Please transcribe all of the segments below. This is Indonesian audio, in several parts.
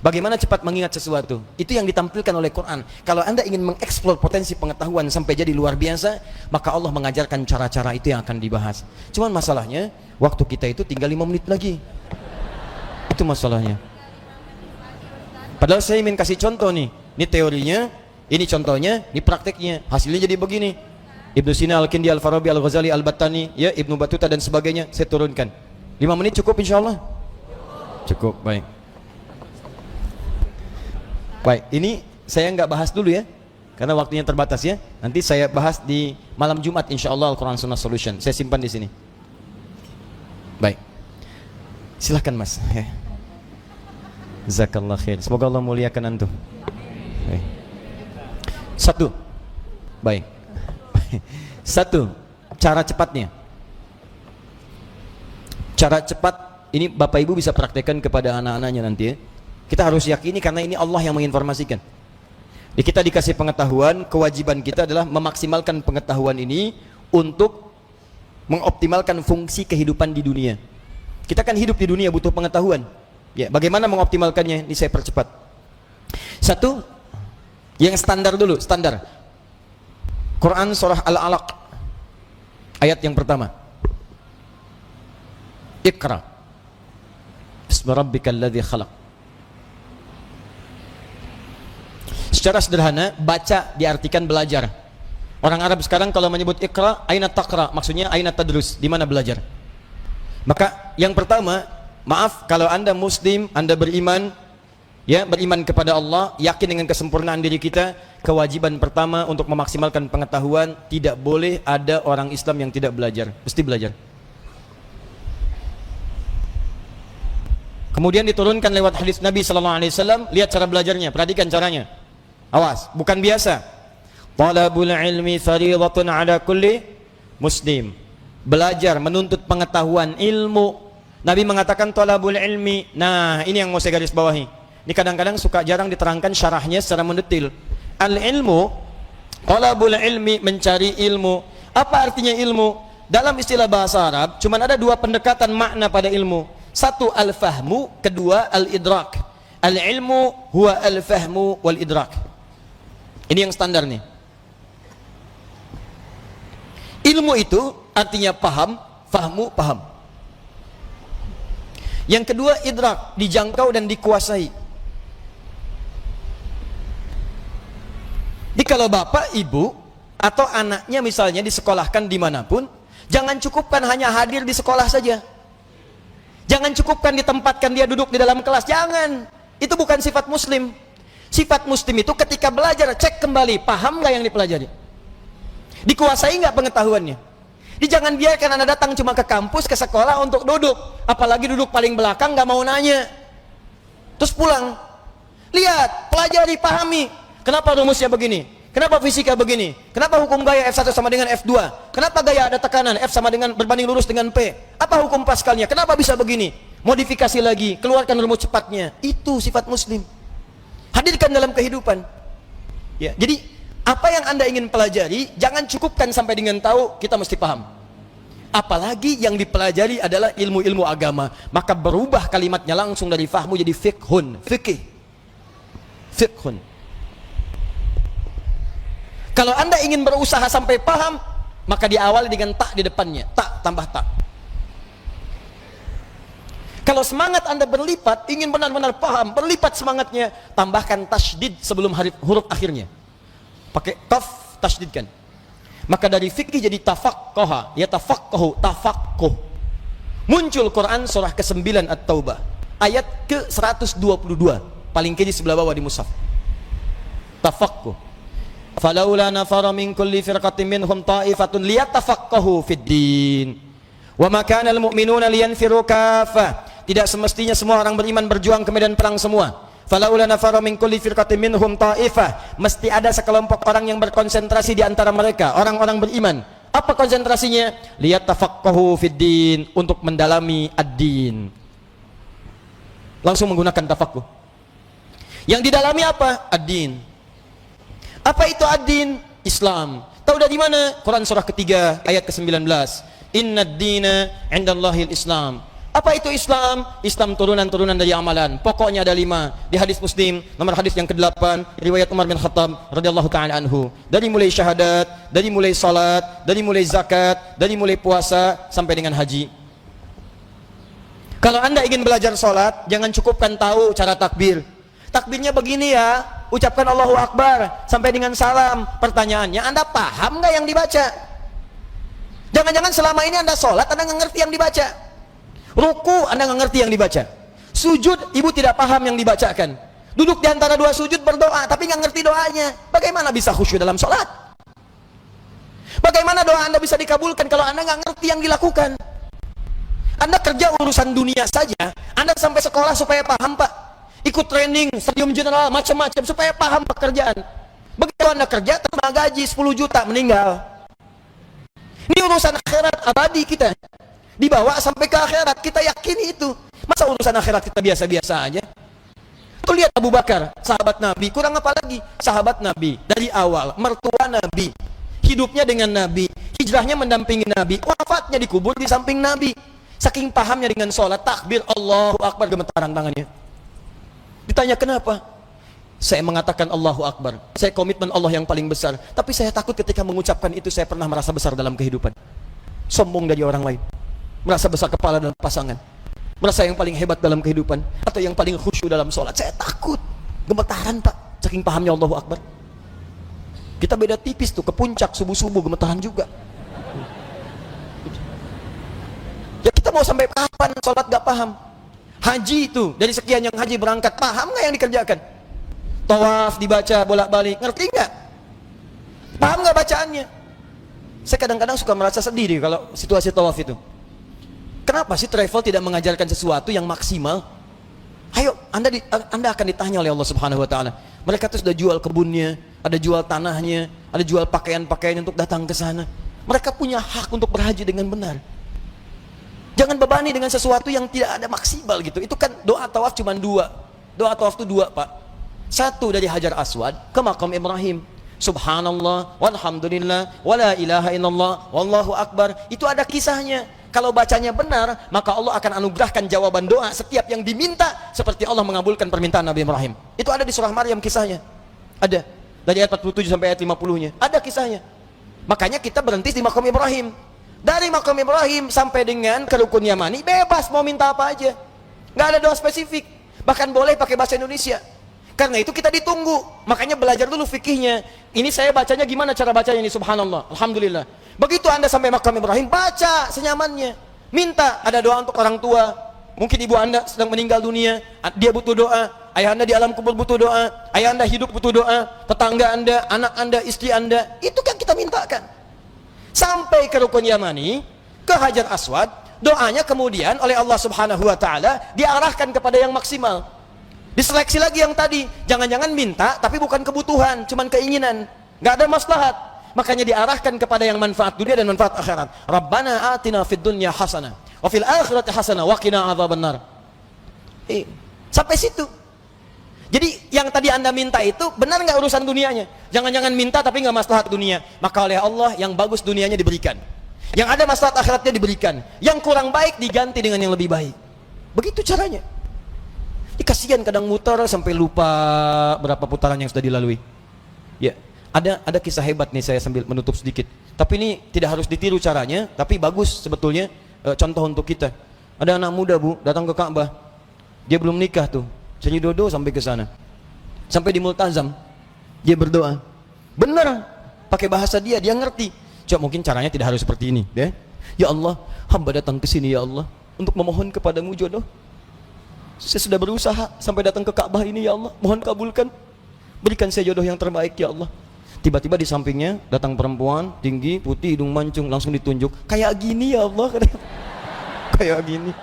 Bagaimana cepat mengingat sesuatu? Itu yang ditampilkan oleh Quran. Kalau Anda ingin mengeksplor potensi pengetahuan sampai jadi luar biasa, maka Allah mengajarkan cara-cara itu yang akan dibahas. Cuman masalahnya, waktu kita itu tinggal 5 menit lagi. Itu masalahnya. Padahal saya ingin kasih contoh nih. Ini teorinya, ini contohnya, ini prakteknya. Hasilnya jadi begini. Ibnu Sina, Al-Kindi, Al-Farabi, Al-Ghazali, Al-Battani, ya, Ibnu Battuta dan sebagainya, saya turunkan. 5 menit cukup insya Allah? Cukup, baik. Baik, ini saya nggak bahas dulu ya, karena waktunya terbatas ya. Nanti saya bahas di malam Jumat insya Allah Al-Quran Sunnah Solution. Saya simpan di sini. Baik, silahkan Mas. Jazakallah khair. Semoga Allah muliakan antum. Baik. Satu, baik. Satu, cara cepatnya. Cara cepat ini Bapak Ibu bisa praktekkan kepada anak-anaknya nanti ya. Kita harus yakini karena ini Allah yang menginformasikan. Kita dikasih pengetahuan, kewajiban kita adalah memaksimalkan pengetahuan ini untuk mengoptimalkan fungsi kehidupan di dunia. Kita kan hidup di dunia butuh pengetahuan. Ya, bagaimana mengoptimalkannya? Ini saya percepat. Satu, yang standar dulu, standar. Quran surah Al-Alaq ayat yang pertama. Iqra bismi rabbikal ladzi khalaq. Secara sederhana, baca diartikan belajar. Orang Arab sekarang kalau menyebut Iqra, aina taqra, maksudnya aina tadrus, di mana belajar. Maka yang pertama, maaf kalau Anda muslim, Anda beriman, ya, beriman kepada Allah, yakin dengan kesempurnaan diri kita, kewajiban pertama untuk memaksimalkan pengetahuan, tidak boleh ada orang Islam yang tidak belajar, mesti belajar. Kemudian diturunkan lewat hadis Nabi sallallahu alaihi wasallam, lihat cara belajarnya, perhatikan caranya. Awas, bukan biasa. Talabul ilmi fardhatun ala kulli muslim. Belajar, menuntut pengetahuan, ilmu. Nabi mengatakan talabul ilmi. Nah, ini yang mau saya garis bawahi. Ini kadang-kadang suka jarang diterangkan syarahnya secara mendetil. Al-ilmu, talabul ilmi, mencari ilmu. Apa artinya ilmu? Dalam istilah bahasa Arab, cuma ada dua pendekatan makna pada ilmu. Satu al-fahmu, kedua al-idrak. Al-ilmu huwa al-fahmu wal-idrak. Ini yang standar nih. Ilmu itu artinya paham, fahmu, paham. Yang kedua idrak, dijangkau dan dikuasai. Jadi kalau bapak, ibu, atau anaknya misalnya disekolahkan dimanapun, jangan cukupkan hanya hadir di sekolah saja. Jangan cukupkan ditempatkan dia duduk di dalam kelas, jangan. Itu bukan sifat muslim. Sifat muslim itu ketika belajar, cek kembali, paham nggak yang dipelajari? Dikuasai nggak pengetahuannya? Jangan biarkan Anda datang cuma ke kampus, ke sekolah untuk duduk, apalagi duduk paling belakang, nggak mau nanya, terus pulang. Lihat, pelajari, pahami. Kenapa rumusnya begini? Kenapa fisika begini? Kenapa hukum gaya F1 sama dengan F2? Kenapa gaya ada tekanan F sama dengan berbanding lurus dengan P? Apa hukum Pascalnya? Kenapa bisa begini? Modifikasi lagi, keluarkan rumus cepatnya. Itu sifat muslim. Hadirkan dalam kehidupan. Ya, jadi apa yang Anda ingin pelajari, jangan cukupkan sampai dengan tahu, kita mesti paham. Apalagi yang dipelajari adalah ilmu-ilmu agama, maka berubah kalimatnya langsung dari fahmu jadi fiqhun, fikih. Fiqhun. Kalau Anda ingin berusaha sampai paham, maka diawali dengan tak di depannya, tak tambah tak. Kalau semangat Anda berlipat, ingin benar-benar paham, berlipat semangatnya, tambahkan tasydid sebelum huruf akhirnya. Pakai qaf, tasydidkan. Maka dari fikih jadi tafaqqaha, ya tafaqqahu, tafaqquh. Muncul Quran surah ke-9 At-Taubah, ayat ke-122, paling kiri sebelah bawah di mushaf. Tafaqquh. Falaula nafara min kulli firqatin minhum ta'ifatun liyatafaqqahu fid-din. Wa ma kana al-mu'minuna liyanfiru kaffah. Tidak semestinya semua orang beriman berjuang ke medan perang semua. Falaula nafara min kulli firqatin minhum ta'ifah. Mesti ada sekelompok orang yang berkonsentrasi di antara mereka, orang-orang beriman. Apa konsentrasinya? Liyatafaqqahu fid-din, untuk mendalami ad-din. Langsung menggunakan tafaqquh. Yang didalami apa? Ad-din. Apa itu ad-din? Islam. Tahu dari mana? Quran surah ketiga ayat ke-19. Inna ad-dina 'indallahil Islam. Apa itu Islam? Islam turunan-turunan dari amalan. Pokoknya ada 5. Di hadis Muslim, nomor hadis yang ke-8, riwayat Umar bin Khattab radhiyallahu taala anhu. Dari mulai syahadat, dari mulai salat, dari mulai zakat, dari mulai puasa sampai dengan haji. Kalau Anda ingin belajar salat, jangan cukupkan tahu cara takbir. Takbirnya begini ya, ucapkan Allahu Akbar sampai dengan salam. Pertanyaannya, Anda paham nggak yang dibaca? Jangan-jangan selama ini Anda salat, Anda nggak ngerti yang dibaca. Ruku Anda nggak ngerti yang dibaca. Sujud ibu tidak paham yang dibacakan. Duduk di antara 2 sujud berdoa tapi nggak ngerti doanya. Bagaimana bisa khusyuk dalam sholat? Bagaimana doa Anda bisa dikabulkan kalau Anda nggak ngerti yang dilakukan? Anda kerja urusan dunia saja, Anda sampai sekolah supaya paham Pak, ikut training, stadium general, macam-macam supaya paham pekerjaan. Begitu Anda kerja, terima gaji 10 juta, meninggal. Ini urusan akhirat abadi kita, dibawa sampai ke akhirat, kita yakini itu. Masa urusan akhirat kita biasa-biasa aja? Tuh lihat Abu Bakar, sahabat Nabi, kurang apa lagi? Sahabat Nabi, dari awal, mertua Nabi, hidupnya dengan Nabi, hijrahnya mendampingi Nabi, wafatnya dikubur di samping Nabi. Saking pahamnya dengan sholat, takbir, Allahu Akbar, gemetaran tangannya. Ditanya kenapa? Saya mengatakan Allahu Akbar, saya komitmen Allah yang paling besar, tapi saya takut ketika mengucapkan itu saya pernah merasa besar dalam kehidupan, sombong dari orang lain, merasa besar kepala dalam pasangan, merasa yang paling hebat dalam kehidupan, atau yang paling khusyuk dalam sholat. Saya takut, gemetaran Pak, saking pahamnya Allahu Akbar. Kita beda tipis tuh, ke puncak subuh-subuh gemetaran juga. Ya kita mau sampai kapan sholat gak paham? Haji itu, dari sekian yang haji berangkat, paham gak yang dikerjakan? Tawaf dibaca bolak-balik, ngerti gak? Paham gak bacaannya? Saya kadang-kadang suka merasa sedih deh kalau situasi tawaf itu. Kenapa sih travel tidak mengajarkan sesuatu yang maksimal? Ayo, Anda akan ditanya oleh Allah Subhanahu wa taala. Mereka tuh sudah jual kebunnya, ada jual tanahnya, ada jual pakaian-pakaian untuk datang ke sana. Mereka punya hak untuk berhaji dengan benar. Jangan bebani dengan sesuatu yang tidak ada maksimal gitu. Itu kan doa tawaf cuma 2. Doa tawaf itu 2, Pak. 1 dari Hajar Aswad ke Maqam Ibrahim. Subhanallah, walhamdulillah, wala ilaha illallah, wallahu akbar. Itu ada kisahnya. Kalau bacanya benar, maka Allah akan anugerahkan jawaban doa setiap yang diminta, seperti Allah mengabulkan permintaan Nabi Ibrahim. Itu ada di surah Maryam kisahnya. Ada. Dari ayat 47 sampai ayat 50-nya. Ada kisahnya. Makanya kita berhenti di Maqam Ibrahim. Dari Maqam Ibrahim sampai dengan ke Rukun Yamani, bebas mau minta apa aja. Nggak ada doa spesifik. Bahkan boleh pakai bahasa Indonesia. Karena itu kita ditunggu. Makanya belajar dulu fikihnya. Ini saya bacanya gimana cara bacanya ini, subhanallah, alhamdulillah. Begitu Anda sampai Maqam Ibrahim, baca senyamannya. Minta, ada doa untuk orang tua. Mungkin ibu Anda sedang meninggal dunia, dia butuh doa. Ayah Anda di alam kubur butuh doa. Ayah Anda hidup butuh doa. Tetangga Anda, anak Anda, istri Anda. Itu kan kita mintakan. Sampai ke Rukun Yamani, ke Hajar Aswad, doanya kemudian oleh Allah Subhanahu wa taala diarahkan kepada yang maksimal. Diseleksi lagi yang tadi, jangan-jangan minta tapi bukan kebutuhan, cuman keinginan, nggak ada maslahat. Makanya diarahkan kepada yang manfaat dunia dan manfaat akhirat. Rabbana atina fid dunya hasanah wa fil akhirati hasanah wa qina adzabannar. Sampai situ. Jadi yang tadi Anda minta itu benar nggak urusan dunianya? Jangan-jangan minta tapi nggak maslahat dunia. Maka oleh Allah yang bagus dunianya diberikan, yang ada maslahat akhiratnya diberikan, yang kurang baik diganti dengan yang lebih baik. Begitu caranya. Kasihan kadang mutar sampai lupa berapa putaran yang sudah dilalui. Ya, ada kisah hebat nih, saya sambil menutup sedikit. Tapi ini tidak harus ditiru caranya, tapi bagus sebetulnya contoh untuk kita. Ada anak muda Bu datang ke Ka'bah, dia belum nikah tuh. Jadi dodo sampai ke sana. Sampai di multazam, dia berdoa. Benar, pakai bahasa dia ngerti. Coba mungkin caranya tidak harus seperti ini, ya. Ya Allah, hamba datang ke sini ya Allah untuk memohon kepadamu jodoh. Saya sudah berusaha sampai datang ke Ka'bah ini ya Allah, mohon kabulkan. Berikan saya jodoh yang terbaik ya Allah. Tiba-tiba di sampingnya datang perempuan, tinggi, putih, hidung mancung, langsung ditunjuk. Kayak gini ya Allah, kayak gini.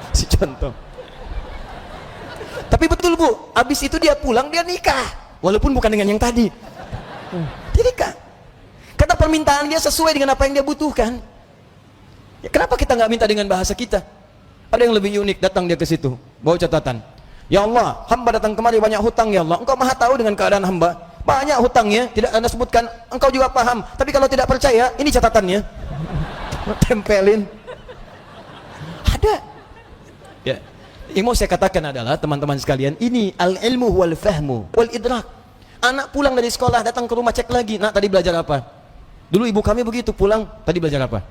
Si contoh. Tapi betul Bu, habis itu dia pulang, dia nikah. Walaupun bukan dengan yang tadi. Dia nikah. Karena permintaan dia sesuai dengan apa yang dia butuhkan. Ya, kenapa kita nggak minta dengan bahasa kita? Ada yang lebih unik, datang dia ke situ, bawa catatan. Ya Allah, hamba datang kemari banyak hutang ya Allah. Engkau maha tahu dengan keadaan hamba. Banyak hutangnya, tidak Anda sebutkan. Engkau juga paham. Tapi kalau tidak percaya, ini catatannya. Tempelin. Ada. Ya. Yang mau saya katakan adalah teman-teman sekalian, ini al-ilmu wal fahmu wal idrak. Anak pulang dari sekolah, datang ke rumah, cek lagi, nak tadi belajar apa? Dulu ibu kami begitu, pulang tadi belajar apa?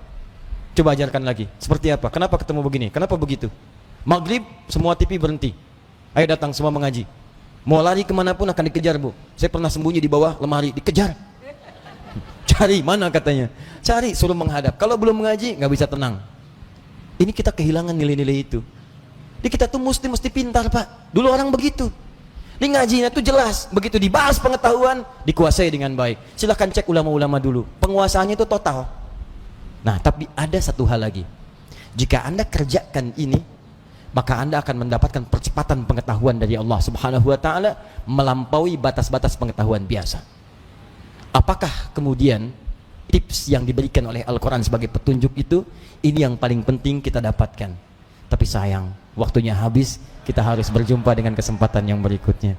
Coba ajarkan lagi. Seperti apa? Kenapa ketemu begini? Kenapa begitu? Maghrib semua TV berhenti. Ayo datang semua mengaji. Mau lari kemanapun akan dikejar, Bu. Saya pernah sembunyi di bawah lemari, dikejar. Cari mana katanya? Cari, suruh menghadap. Kalau belum mengaji nggak bisa tenang. Ini kita kehilangan nilai-nilai itu. Jadi kita tuh mesti pintar, Pak. Dulu orang begitu. Di ngajinya tuh jelas, begitu dibahas pengetahuan, dikuasai dengan baik. Silahkan cek ulama-ulama dulu. Penguasaannya itu total. Nah, tapi ada satu hal lagi. Jika Anda kerjakan ini, maka Anda akan mendapatkan percepatan pengetahuan dari Allah Subhanahu wa taala melampaui batas-batas pengetahuan biasa. Apakah kemudian tips yang diberikan oleh Al-Quran sebagai petunjuk itu, ini yang paling penting kita dapatkan. Tapi sayang, waktunya habis, kita harus berjumpa dengan kesempatan yang berikutnya.